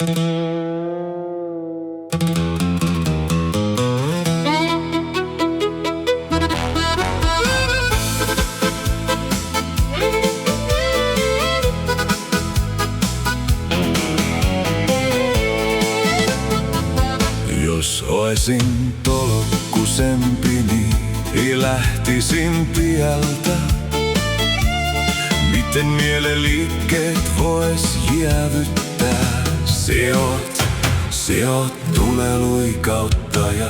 Jos oisin tolkkusempi, niin lähtisin tieltä. Miten mielen liikkeet vois jäävyttää? Se oot tuleluikauttaja.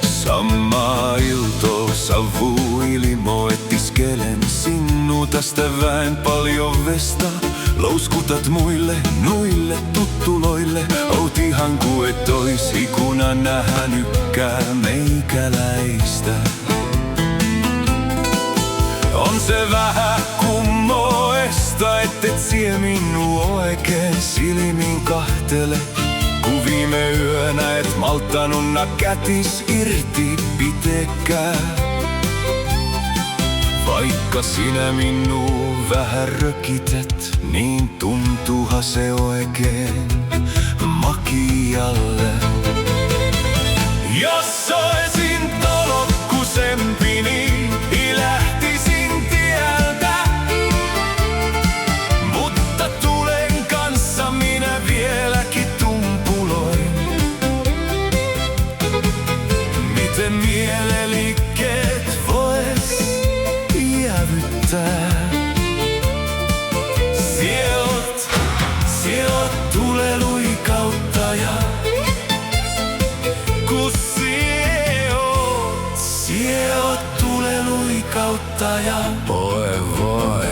Samaa iltoo savuilimo, etiskelen sinua tästä väen paljon vesta. Louskutat muille, nuille tuttuloille, oot ihan ku et ois ikunan nähänykään meikäläistä. On se vähän kummoesta, et sie minua oikein silmin kahtele. Ku viime yönä et malttanut kätis irti pitekää. Vaikka sinä minua vähän rökität, niin tuntuuhan se oikein makialle. Jos oisin tolokkusempi, niin lähtisin tieltä. Mutta tulen kanssa minä vieläkin tumpuloin. Miten mieleliikkeet vois jäävyttää? Sie oot tuleluikauttaja. Ku sie oot tuleluikauttaja. Oi voi.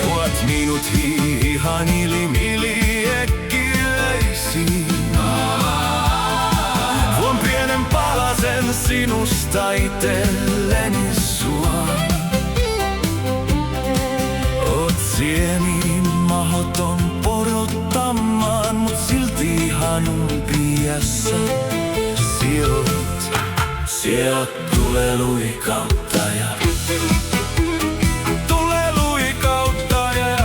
Suot minut ihan ilimieliekkileisiin. Vuon pienen palasen sinusta itelleni suon. Oot niin mahoton porottamaan, mut silti ihan umpiässä. Sie oot tuleluikauttaja. Tuleluikauttaja.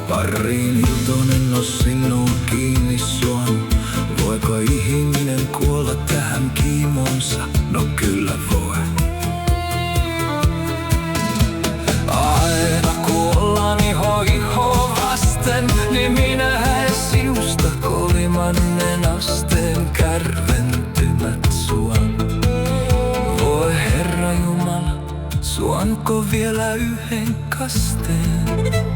Pariin iltonen on sinua kiinni suon. Voiko ihminen kuolla tähän kiimonsa? No kyllä voi. Aina kun ollaan iho vasten, niin minä haen sinusta kolimannen asteen kärventymät suon. Voi Herra Jumala, suonko vielä yhden kasteen?